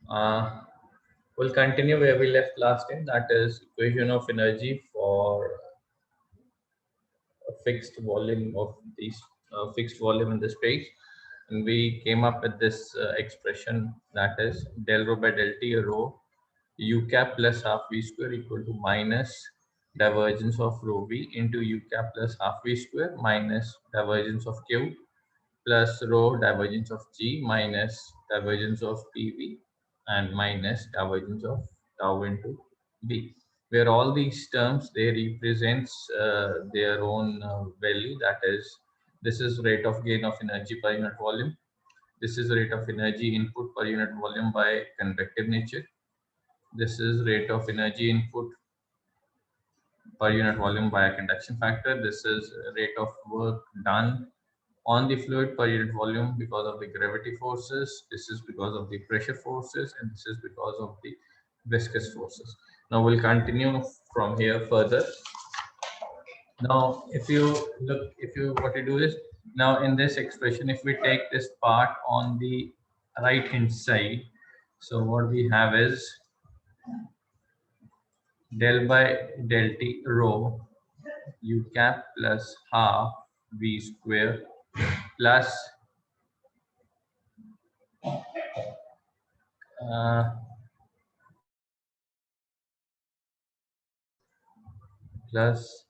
Uh, we'll continue where we left last time. That is equation of energy for a fixed volume of these fixed volume in the space, and we came up with this expression, that is del rho by del t rho u cap plus half v square equal to minus divergence of rho v into u cap plus half v square minus divergence of q plus rho divergence of g minus divergence of pv and minus divergence of tau into b, where all these terms they represents their own value. That is, this is rate of gain of energy per unit volume, this is rate of energy input per unit volume by convective nature, this is rate of energy input per unit volume by a conduction factor. This is rate of work done on the fluid per unit volume because of the gravity forces. This is because of the pressure forces, and this is because of the viscous forces. Now we'll continue from here further. Now, if you what you do is, now in this expression, if we take this part on the right hand side, so what we have is del by del t rho u cap plus half v square plus uh, plus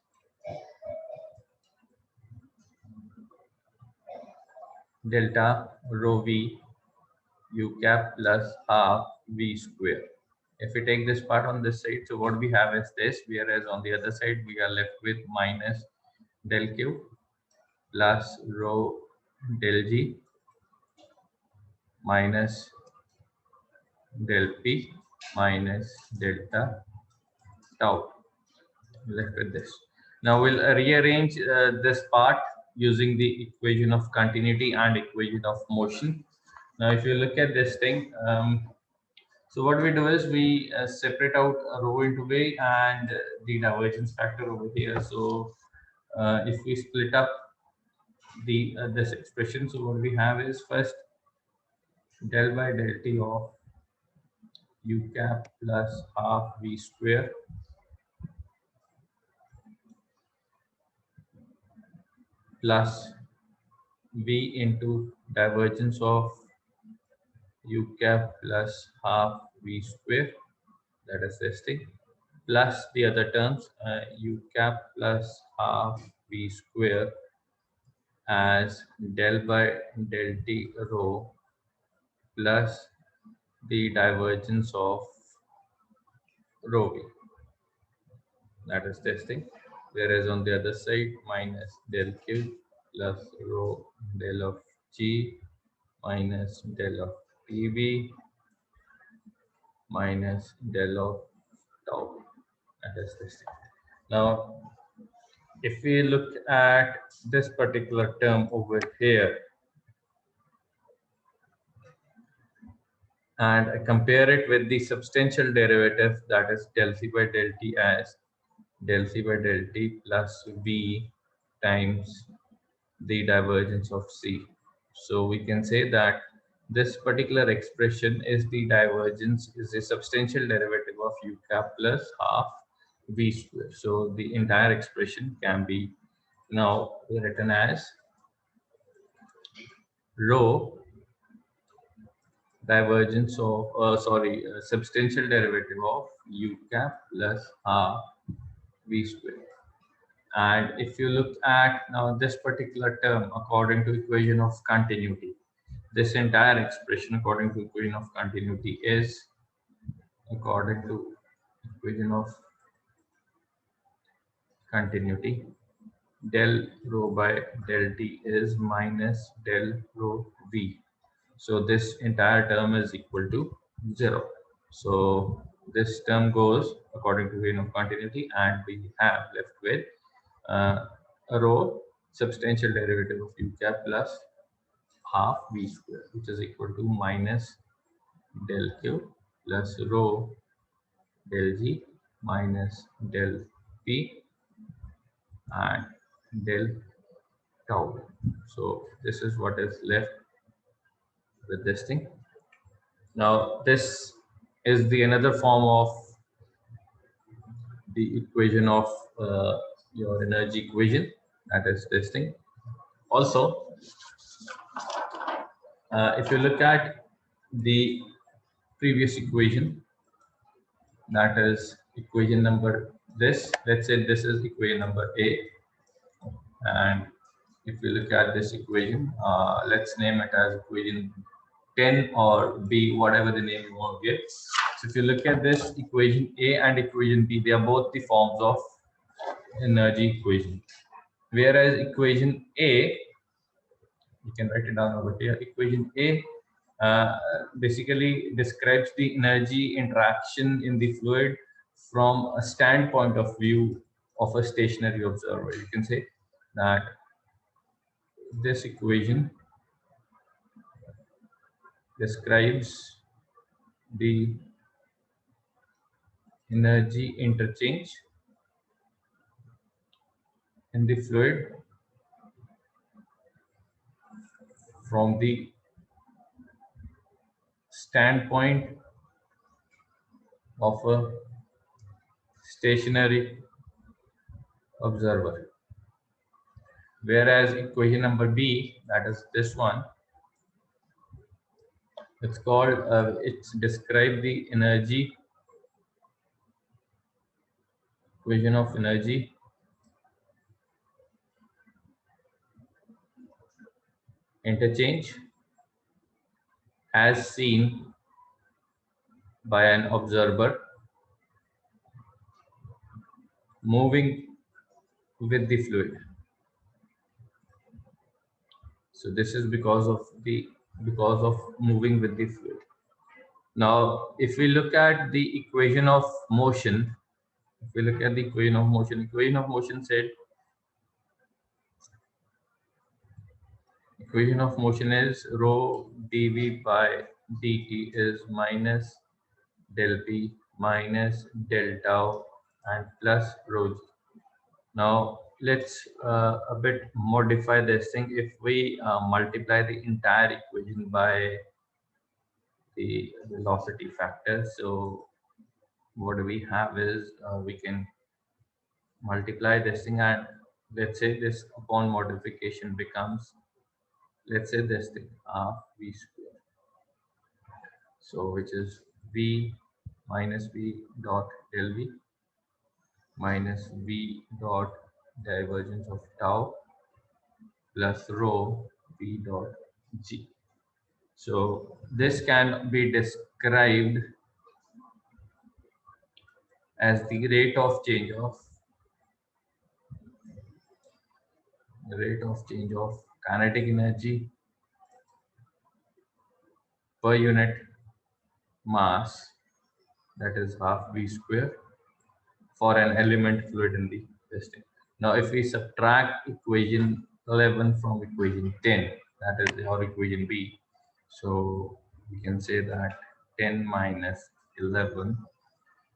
delta rho v u cap plus half v square. If we take this part on this side, so what we have is this, whereas on the other side we are left with minus del q plus rho del g minus del p minus delta tau, left with this. Now we'll rearrange this part using the equation of continuity and equation of motion. Now if you look at this thing, so what we do is we separate out rho into V and the divergence factor over here. So if we split up the this expression, so what we have is first del by del t of u cap plus half v square plus v into divergence of u cap plus half v square, that is this thing, plus the other terms u cap plus half v square as del by del t rho plus the divergence of rho v, that is this thing, whereas on the other side minus del q plus rho del of g minus del of pv minus del of tau, that is this thing. Now if we look at this particular term over here and compare it with the substantial derivative, that is del c by del t as del c by del t plus v times the divergence of c. So we can say that this particular expression is the divergence, is a substantial derivative of u cap plus half v square. So the entire expression can be now written as rho divergence of substantial derivative of u cap plus half v square. And if you look at now this particular term according to equation of continuity, this entire expression according to equation of continuity is according to equation of continuity, del rho by del t is minus del rho v. So this entire term is equal to 0. So this term goes according to equation of continuity, and we have left with rho substantial derivative of u cap plus half v square, which is equal to minus del q plus rho del g minus del p and del tau. So this is what is left with this thing. Now this is the another form of the equation of your energy equation, that is this thing. Also, if you look at the previous equation, that is equation number this, let's say this is equation number A, and if we look at this equation, let's name it as equation 10 or B, whatever the name you want to give. So if you look at this equation A and equation B, they are both the forms of energy equation. Whereas equation A, you can write it down over here. Equation A basically describes the energy interaction in the fluid from a standpoint of view of a stationary observer. You can say that this equation describes the energy interchange in the fluid from the standpoint of a stationary observer. Whereas equation number B, that is this one, it's called, it's describe the energy, equation of energy interchange as seen by an observer moving with the fluid. So this is because of moving with the fluid. Now, if we look at the equation of motion, if we look at the equation of motion said, equation of motion is rho dv by dt is minus del p minus del tau and plus rho g. Now let's a bit modify this thing. If we multiply the entire equation by the velocity factor, so what we have is we can multiply this thing, and let's say this upon modification becomes, let's say this thing half v square, so which is v minus v dot del v minus v dot divergence of tau plus rho v dot g. So this can be described as the rate of change of kinetic energy per unit mass, that is half v square, for an element fluid in the testing. Now if we subtract equation 11 from equation 10, that is our equation B, so we can say that 10 minus 11,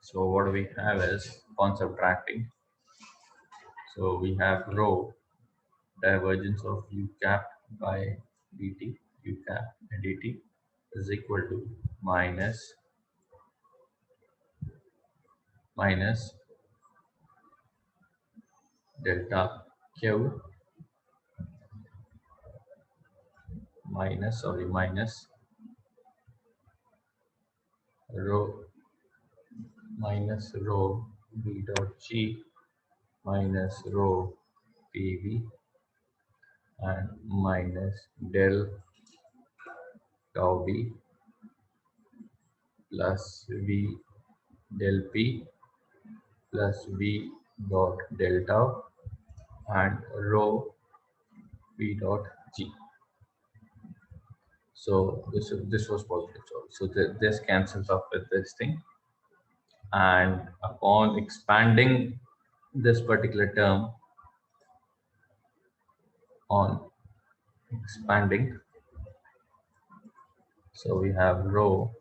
so what we have is, upon subtracting, so we have rho divergence of u cap by dt, u cap dt is equal to minus delta q minus rho v dot g minus rho pv and minus del tau v plus v del p plus v dot del tau and rho v dot g. So this was positive. So this cancels off with this thing, and upon expanding this particular term, so we have rho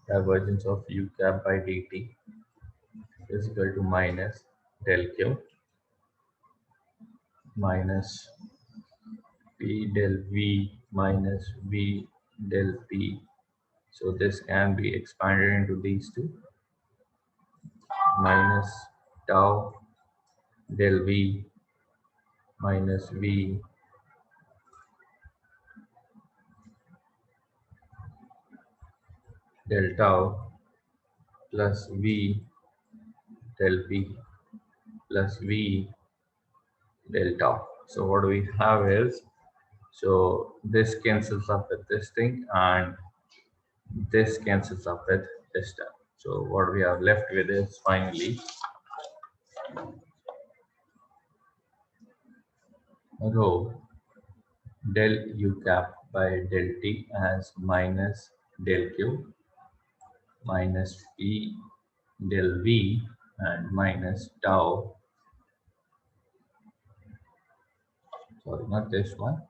divergence of u cap by dt is equal to minus del q minus p del v minus v del p So this can be expanded into these two, minus tau del V minus V del tau plus V del P plus V del tau. So what we have is, so this cancels up with this thing and this cancels up with this term. So what we are left with is finally rho del u cap by del t as minus del q minus p del v and minus tau, sorry, not this one,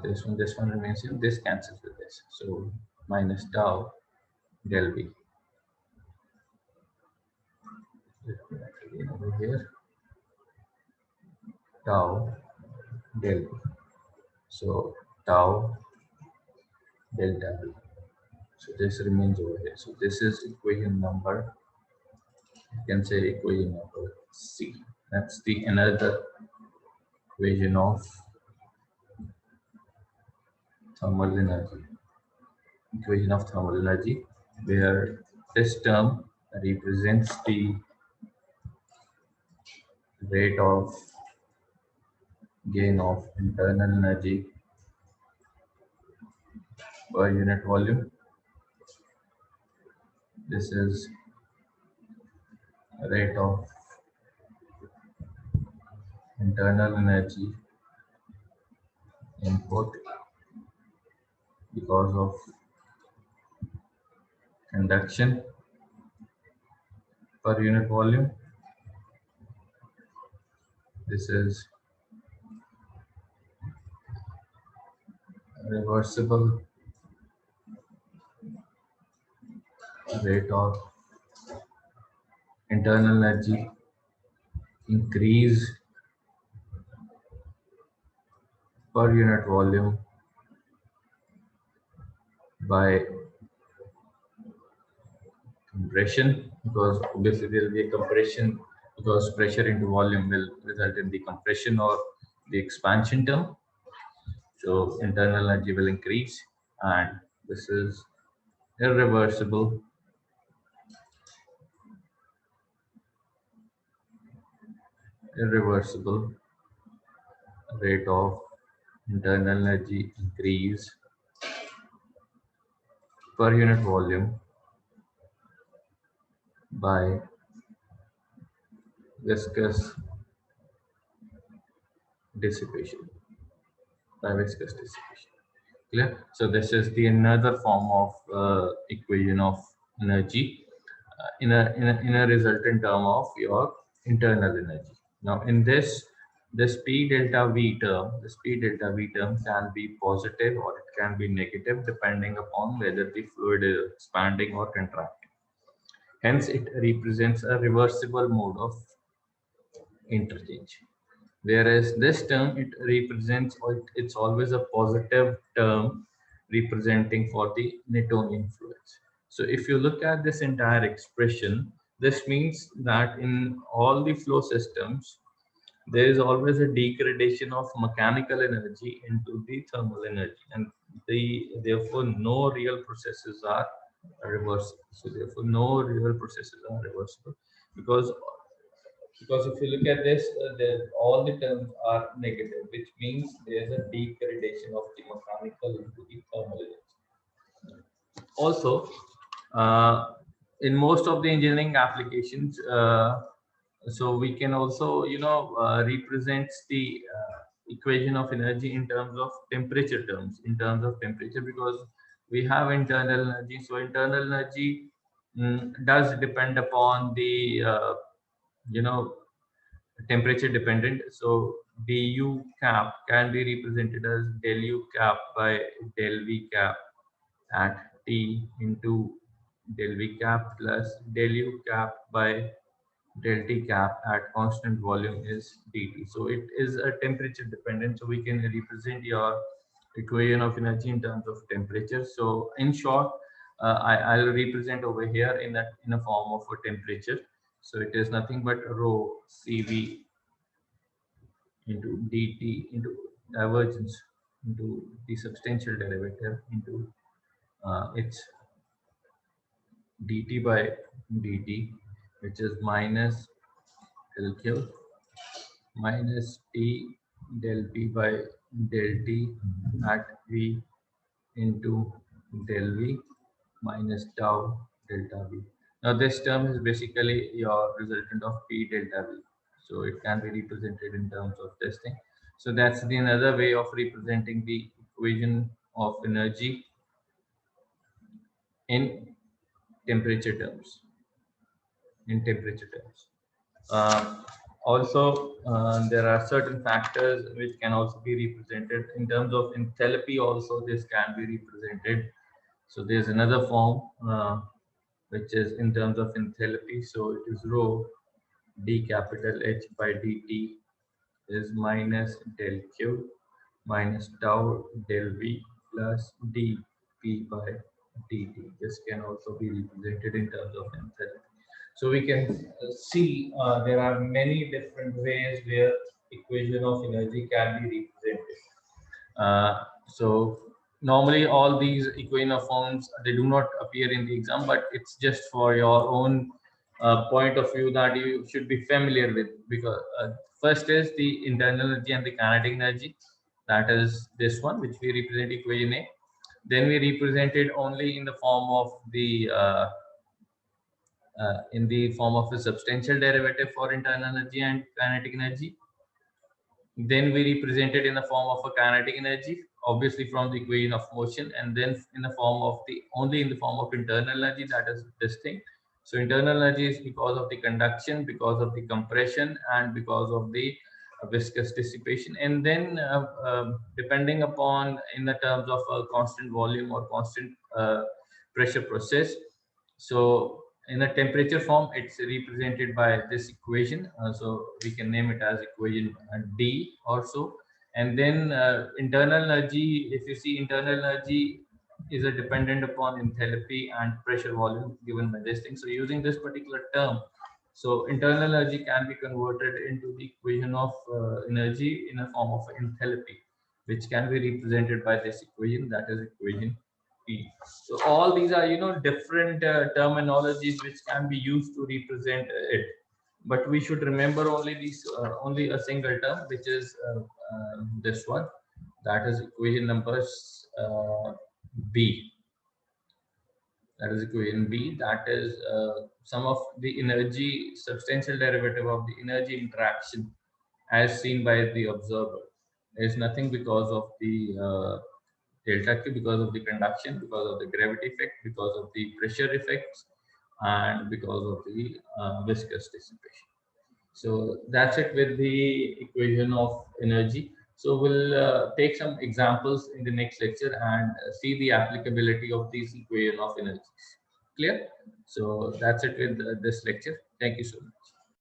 this one remains in, this cancels with this, so minus tau del v. Let me write again over here, tau del v, so tau delta v. So this remains over here. So this is equation number, you can say equation number C. That's the another equation of thermal energy. Equation of thermal energy, where this term represents the rate of gain of internal energy per unit volume. This is rate of internal energy input because of conduction per unit volume. This is reversible rate of internal energy increase per unit volume by compression, because obviously there will be a compression because pressure into volume will result in the compression or the expansion term. So internal energy will increase, and this is irreversible rate of internal energy increase per unit volume by viscous dissipation. Clear? So this is the another form of equation of energy in a resultant term of your internal energy. Now in this P delta V term, can be positive or it can be negative depending upon whether the fluid is expanding or contracting. Hence, it represents a reversible mode of interchange. Whereas this term, it represents, or it's always a positive term representing for the Newtonian fluids. So if you look at this entire expression, this means that in all the flow systems, there is always a degradation of mechanical energy into the thermal energy, and therefore no real processes are reversible. So therefore no real processes are reversible, because if you look at this, all the terms are negative, which means there is a degradation of the mechanical into the thermal energy. Also, in most of the engineering applications, so we can also represent the equation of energy in terms of temperature because we have internal energy. So internal energy does depend upon the temperature dependent. So du cap can be represented as del u cap by del v cap at T into del V cap plus del U cap by del T cap at constant volume is dt. So it is a temperature dependent. So we can represent your equation of energy in terms of temperature. So in short, I'll represent over here in a form of a temperature. So it is nothing but rho Cv into dt into divergence into the substantial derivative into its dt by dt, which is minus del q minus t del p by del t at v into del v minus tau delta v. Now this term is basically your resultant of p delta v. So it can be represented in terms of this thing. So that's the another way of representing the equation of energy in temperature terms. In temperature terms. Also, there are certain factors which can also be represented in terms of enthalpy. Also, this can be represented. So there's another form which is in terms of enthalpy. So it is rho d capital H by dt is minus del q minus tau del v plus dp by dt. This can also be represented in terms of enthalpy. So we can see there are many different ways where equation of energy can be represented. So normally all these equation of forms, they do not appear in the exam, but it's just for your own point of view that you should be familiar with, because first is the internal energy and the kinetic energy. That is this one, which we represent equation A. Then we represent it only in the form of the a substantial derivative for internal energy and kinetic energy. Then we represent it in the form of a kinetic energy, obviously from the equation of motion, and then in the form of the only in the form of internal energy, that is this thing. So internal energy is because of the conduction, because of the compression, and because of the viscous dissipation. And then depending upon in the terms of a constant volume or constant pressure process. So in a temperature form, it's represented by this equation. So we can name it as equation D also. And then internal energy, if you see, internal energy is a dependent upon enthalpy and pressure volume given by this thing. So using this particular term, so internal energy can be converted into the equation of energy in a form of enthalpy, which can be represented by this equation, that is equation P. So all these are, different terminologies which can be used to represent it. But we should remember only these, only a single term, which is this one. That is equation number B. That is equation B. That is some of the energy, substantial derivative of the energy interaction as seen by the observer. Is nothing because of the delta Q, because of the conduction, because of the gravity effect, because of the pressure effects, and because of the viscous dissipation. So that's it with the equation of energy. So we'll take some examples in the next lecture and see the applicability of these equation of energies. Clear? So that's it with this lecture. Thank you so much.